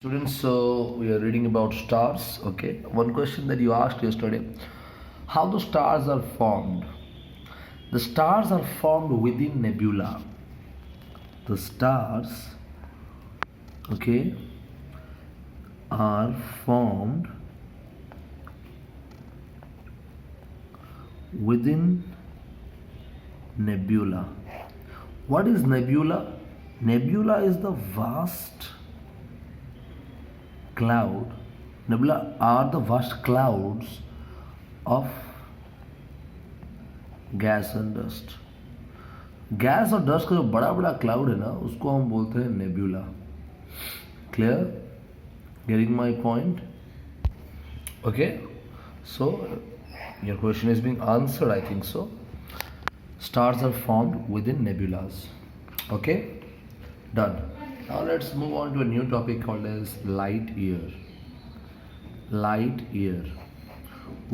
Students, so we are reading about stars. Okay, one question that you asked yesterday: how the stars are formed? The stars are formed within nebula. The stars, okay, are formed within nebula. What is nebula? Nebula is the vast cloud. Nebula are the vast clouds of gas and dust. Gas और dust का जो बड़ा बड़ा cloud है ना, उसको हम बोलते हैं nebula. Clear? Getting my point? Okay, so your question is being answered, I think so. Stars are formed within nebulas. Okay, done. Now let's move on to a new topic called as light year. Light year.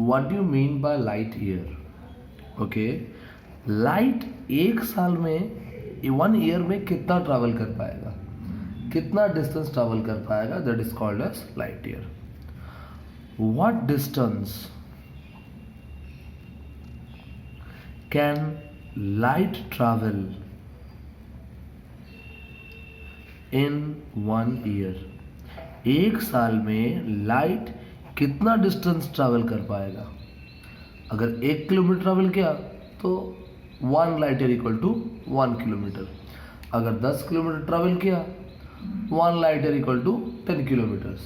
What do you mean by light year? Okay, light एक साल में 1 year में कितना travel कर पाएगा, कितना distance travel कर पाएगा, that is called as light year. What distance can light travel in 1 year? एक साल में लाइट कितना डिस्टेंस ट्रैवल कर पाएगा? अगर 1 किलोमीटर ट्रैवल किया तो 1 light year equal to 1 kilometre. अगर 10 किलोमीटर ट्रैवल किया 1 light year equal to 10 kilometres.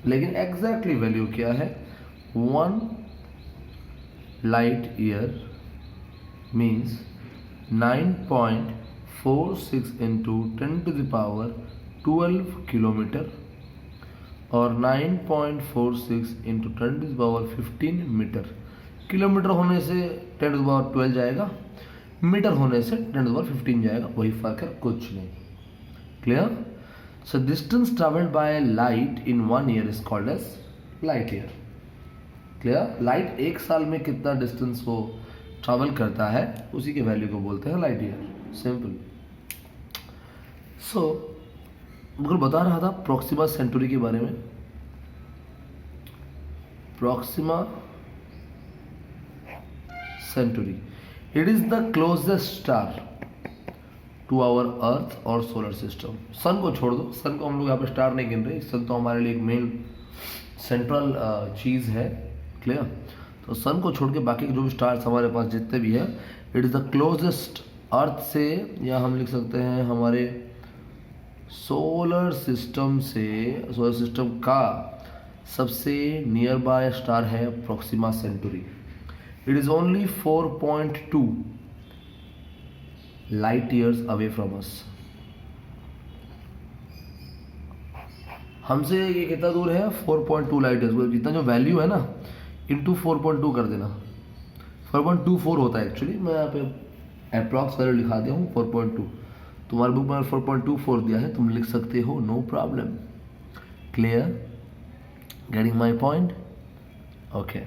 लेकिन एग्जैक्टली वैल्यू क्या है? 1 light year means 9.46 into 10 to the power 12 kilometre और 9.46 into 10 to the power 15 metre. Kilometre होने से 10 to the power 12 जाएगा, metre होने से 10 to the power 15 जाएगा. वही फर्क है, कुछ नहीं. Clear? So distance travelled by light in 1 year is called as light year. Clear? Light एक साल में कितना डिस्टेंस को ट्रैवल करता है, उसी के वैल्यू को बोलते हैं लाइट ईयर. सिंपल. सो मैं बता रहा था प्रॉक्सिमा सेंटुरी के बारे में. Proxima Centauri, it is the closest star to our earth और सोलर सिस्टम. सन को छोड़ दो, सन को हम लोग यहाँ पे स्टार नहीं गिन रहे. सन तो हमारे लिए एक मेन सेंट्रल चीज़ है. क्लियर? तो सन को छोड़ के बाकी के जो भी स्टार्स हमारे पास जितने भी है, it is the closest earth से, या हम लिख सकते हैं हमारे सोलर सिस्टम से, सोलर सिस्टम का सबसे नियर बाय स्टार है Proxima Centauri. It is only 4.2 light years away from us. हमसे ये कितना दूर है? 4.2 लाइट ईयर्स. जितना जो वैल्यू है ना, इंटू 4.2 कर देना. 4.24 होता है एक्चुअली. मैं यहाँ पे अप्रॉक्स वैल्यू लिखा दिया हूँ 4.2. तुम्हारे बुक में 4.24 दिया है, तुम लिख सकते हो, no problem. Clear? Getting my point? Okay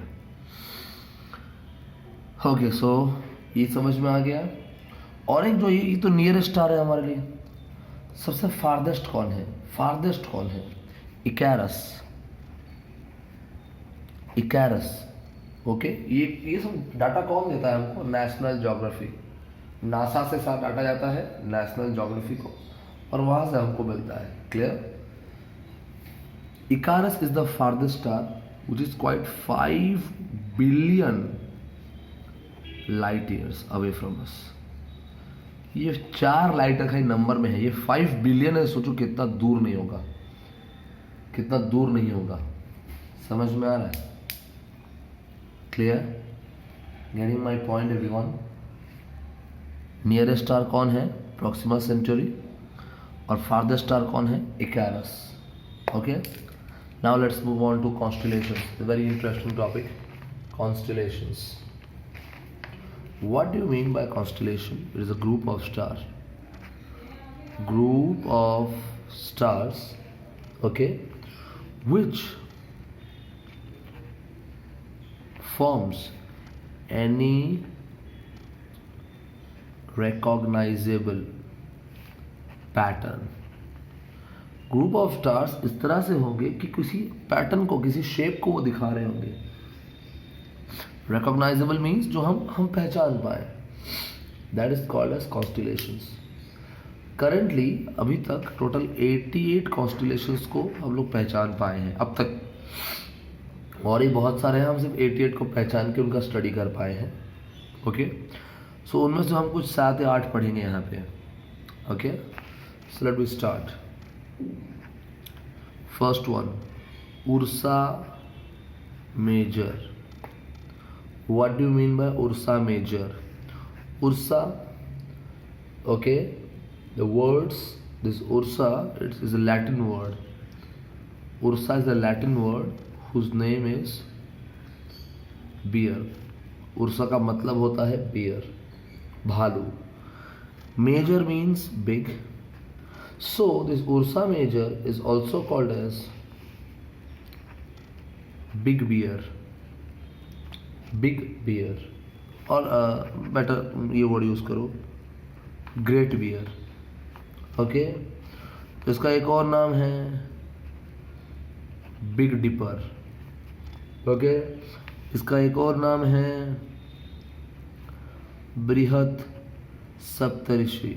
okay, so ये समझ में आ गया. और एक जो ये तो नियरेस्ट स्टार है हमारे लिए. सबसे फारदेस्ट कौन है? फारदेस्ट कौन है? इकैरस. इकैरस. ओके, ये सब डाटा कौन देता है हमको? National geography. नासा से साथ डाटा जाता है नेशनल ज्योग्राफी को, और वहां से हमको मिलता है. Clear? इकारस is the farthest star which is quite 5 billion light years away from अस. ये 4 लाइट का ही नंबर में है, ये 5 बिलियन है. सोचो कितना दूर नहीं होगा, कितना दूर नहीं होगा. समझ में आ रहा है? Clear? Getting my point everyone? Nearest star कौन है? Proxima Centauri. और फारदेस्ट स्टार कौन है? Icarus. Okay, now let's move on to constellations. Very interesting topic, constellations. What do you mean by constellation? It is a group of star. Group of stars, okay, which forms any recognizable pattern group of stars इस तरह से होंगे कि किसी pattern को, किसी shape को वो दिखा रहे होंगे। रिकॉग्नाइजेबल मीन्स जो हम पहचान पाए, that is called as constellations. Currently अभी तक टोटल 88 कॉन्स्टिलेशंस को हम लोग पहचान पाए हैं अब तक, और ये बहुत सारे हैं, हम सिर्फ 88 को पहचान के उनका स्टडी कर पाए हैं। ओके, सो उनमें से हम कुछ 7 या 8 पढ़ेंगे यहाँ पे। Okay, so let we start. First one, Ursa Major. What do you mean by Ursa Major? Ursa, okay, the words, this ursa, it is a Latin word. Ursa is a Latin word whose name is bear. Ursa का मतलब होता है bear, भालू। Major means big. So this ursa major is also called as big bear, big bear, और better ये word use करो, great beer. Okay, इसका एक और नाम है बिग डिपर। ओके, इसका एक और नाम है बृहत सप्तऋषि।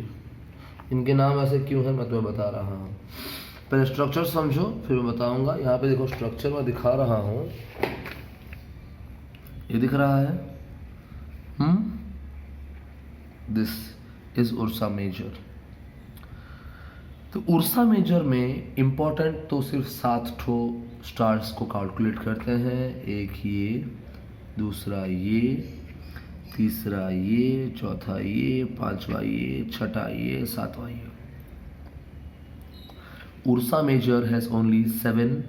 इनके नाम ऐसे क्यों है मैं तुम्हें बता रहा हूँ। पहले स्ट्रक्चर समझो, फिर मैं बताऊंगा। यहाँ पे देखो स्ट्रक्चर मैं दिखा रहा हूँ, ये दिख रहा है। This is Ursa Major. तो उर्सा मेजर में इंपॉर्टेंट तो सिर्फ 7 ठो स्टार्स को कैलकुलेट करते हैं। एक ये, दूसरा ये, तीसरा ये, चौथा ये, पांचवा ये, छठा ये, सातवां ये। Ursa Major has only 7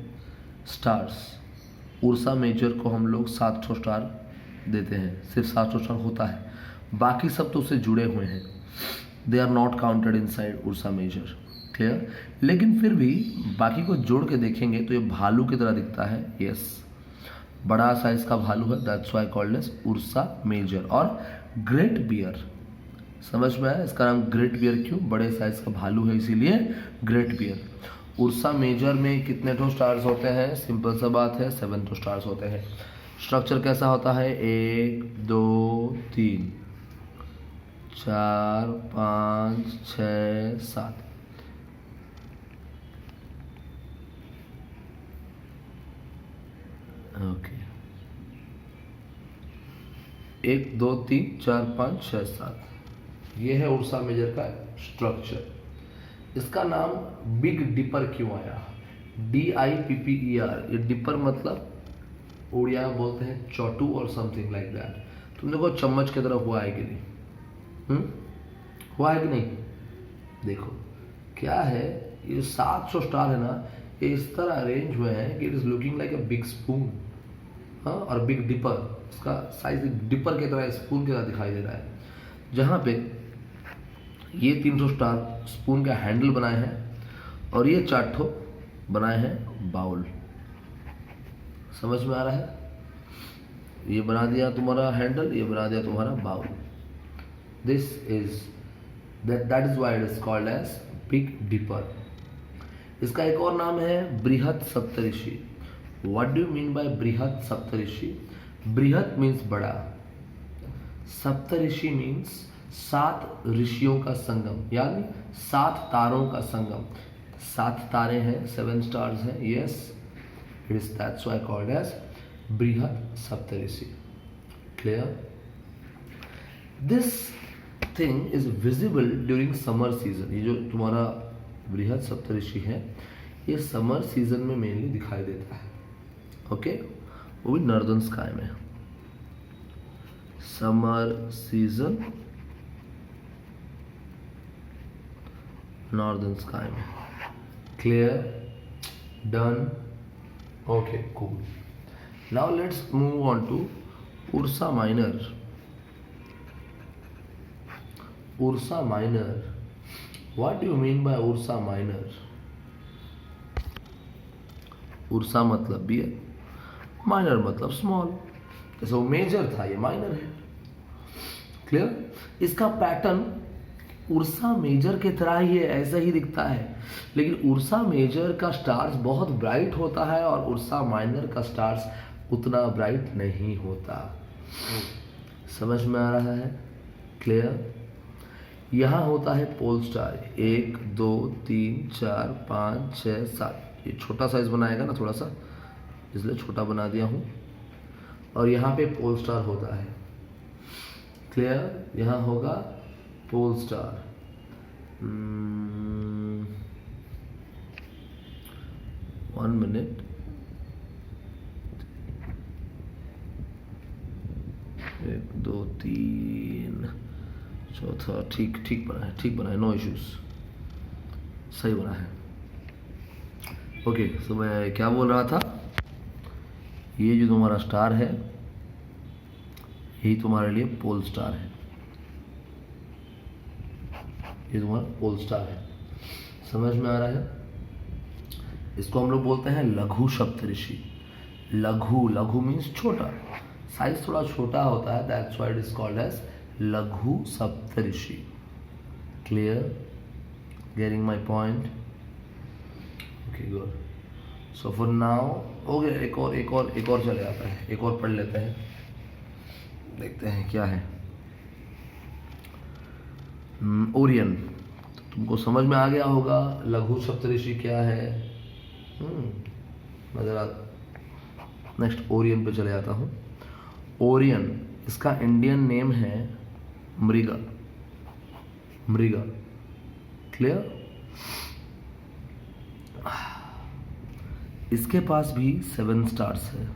stars. Ursa Major को हम लोग 7 ठो स्टार देते हैं, सिर्फ 7 ठो स्टार होता है, बाकी सब तो उससे जुड़े हुए हैं। They are not counted inside Ursa Major. Clear? लेकिन फिर भी बाकी को जोड़ के देखेंगे तो ये भालू की तरह दिखता है। यस, बड़ा साइज का भालू है, that's why called as Ursa Major. और ग्रेट बियर, समझ में आया इसका नाम ग्रेट बियर क्यों? बड़े साइज का भालू है इसीलिए ग्रेट बियर। उर्सा मेजर में कितने ठो स्टार्स होते हैं? सिंपल सा बात है, 7 ठो स्टार्स होते हैं। स्ट्रक्चर कैसा होता है? 1 2 3 4 5 6 7। ओके, 1 2 3 4 5 6 7, ये है उर्सा मेजर का स्ट्रक्चर। इसका नाम बिग डिपर क्यों आया? DIPPER। ये डिपर मतलब उड़िया में बोलते हैं चोटू और समथिंग लाइक दैट। तुम देखो चम्मच की तरह हुआ है कि नहीं? हुआ है कि नहीं? देखो क्या है, ये 700 स्टार है ना, ये इस तरह अरेंज हुए हैं कि it is looking like a big spoon. हाँ, और बिग डिपर, इसका साइज डिपर की तरह, स्पून की तरह दिखाई दे रहा है। जहाँ पे ये 300 स्टार स्पून का हैंडल बनाए हैं और ये 4 ठो बनाए हैं बाउल। समझ में आ रहा है? ये बना दिया तुम्हारा हैंडल, ये बना दिया तुम्हारा bowl. This is that is why it is called as Big Dipper. इसका एक और नाम है Brihat Saptarishi. What do you mean by Brihat Saptarishi? बृहत मीन्स बड़ा, सप्तऋषि मीन्स 7 ऋषियों का संगम, यानी 7 तारों का संगम। 7 तारे हैं, 7 स्टार्स हैं। Yes, it is that's why called as Brihat Saptarishi. Clear? This thing is visible during summer season. ये जो तुम्हारा बृहत सप्तऋषि है, ये समर सीजन में मेनली दिखाई देता है। ओके, वो भी नॉर्दर्न स्काई में। समर सीजन नॉर्दर्न स्काई में। Clear? Done? Okay, cool. Now let's move on to Ursa Minor. Ursa Minor, what do you mean by Ursa Minor? Ursa मतलब bear, minor मतलब small. जैसे वो major था, ये minor है। Clear? इसका pattern Ursa major की तरह ही है, ऐसा ही दिखता है, लेकिन उर्सा मेजर का स्टार्स बहुत ब्राइट होता है और उर्सा माइनर का स्टार्स उतना ब्राइट नहीं होता। समझ में आ रहा है? क्लियर? यहाँ होता है पोल स्टार, 1 2 3 4 5 6 7। ये छोटा साइज बनाएगा ना थोड़ा सा, इसलिए छोटा बना दिया हूँ। और यहाँ पे पोल स्टार होता है। क्लियर? यहाँ होगा पोल स्टार। 1 मिनट। 1 2 3 चौथा। ठीक ठीक बना है, ठीक बना है, नो इश्यूज, सही बना है। ओके, तो मैं क्या बोल रहा था, ये जो तुम्हारा स्टार है यही तुम्हारे लिए पोल स्टार है। ये तुम्हारा पोल स्टार है। समझ में आ रहा है? इसको हम लोग बोलते हैं लघु सप्तऋषि। लघु, लघु मीन्स छोटा, साइज थोड़ा छोटा होता है, that's why it is called as Laghu Saptarishi. Clear? Getting my point? Okay, good. So for now okay, एक और चले जाता है, एक और पढ़ लेते हैं, देखते हैं क्या है। ओरियन, तुमको समझ में आ गया होगा लघु सप्तऋषि क्या है। मैं जरा नेक्स्ट ओरियन पे चले जाता हूँ। ओरियन, इसका इंडियन नेम है मृगा। मृगा। क्लियर? इसके पास भी 7 स्टार्स है।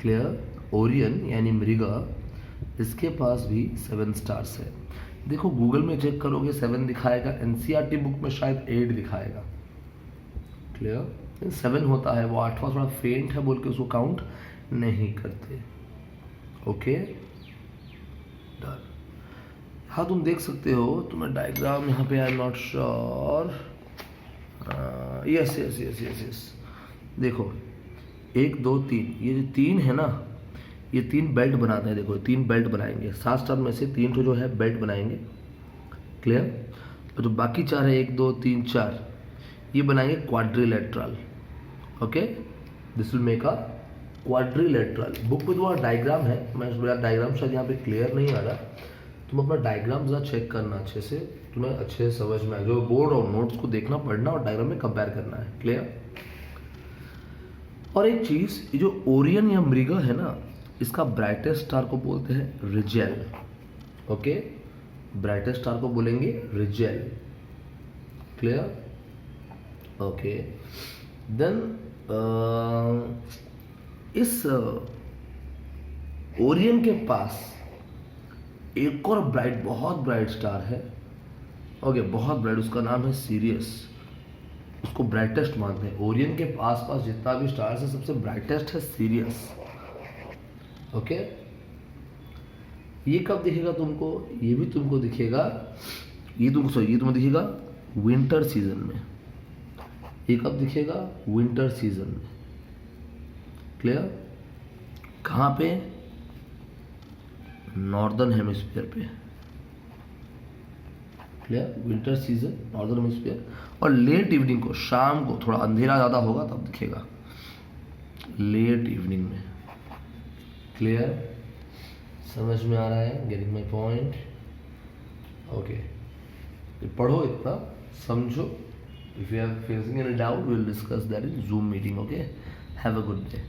क्लियर? ओरियन यानी मृगा, इसके पास भी 7 स्टार्स है। देखो गूगल में चेक करोगे 7 दिखाएगा, एनसीईआरटी बुक में शायद 8 दिखाएगा। क्लियर? 7 होता है, वो 8वां थोड़ा फेंट है बोल के उसको काउंट नहीं करते। Okay, done. हाँ, तुम देख सकते हो, तुम्हें डायग्राम यहाँ पे, I am not sure. Yes yes yes yes yes, देखो 1 2 3, ये जो 3 है ना, ये 3 बेल्ट बनाते हैं। देखो 3 बेल्ट बनाएंगे, 7 स्टार में से 3 ठो जो है बेल्ट बनाएंगे। क्लियर? और जो बाकी 4 है, 1 2 3 4, ये बनाएंगे quadrilateral. Okay, this will make a quadrilateral. Book में तुम्हारा डायग्राम है, मैं मेरा डायग्राम शायद यहाँ पे क्लियर नहीं आ रहा, तुम अपना डायग्राम ज़रा चेक करना अच्छे से, तुम्हें अच्छे से समझ में आ, जो बोर्ड और नोट्स को देखना, पढ़ना और डायग्राम में कंपेयर करना है। क्लियर? और एक चीज़, ये जो ओरियन या मृगा है ना, इसका ब्राइटेस्ट स्टार को बोलते हैं रिजेल। ओके, ब्राइटेस्ट स्टार को बोलेंगे रिजेल। क्लियर? ओके, देन इस ओरियन के पास एक और ब्राइट, बहुत ब्राइट स्टार है। ओके, बहुत ब्राइट, उसका नाम है सीरियस। उसको ब्राइटेस्ट मानते हैं। ओरियन के पास जितना भी स्टार्स है, सबसे ब्राइटेस्ट है सीरियस। ओके, ये कब दिखेगा तुमको? ये भी तुमको दिखेगा, ये तुम्हें दिखेगा विंटर सीजन में। ये कब दिखेगा? विंटर सीजन में। क्लियर? कहाँ पे? नॉर्दर्न हेमिस्फीयर पे। Clear? Winter season, northern hemisphere. और लेट इवनिंग को, शाम को थोड़ा अंधेरा ज़्यादा होगा तब दिखेगा, लेट इवनिंग में। क्लियर? समझ में आ रहा है? Getting my point? ओके, पढ़ो इतना, समझो। If you are facing any doubt, we'll discuss that in Zoom meeting. Okay, have a good day.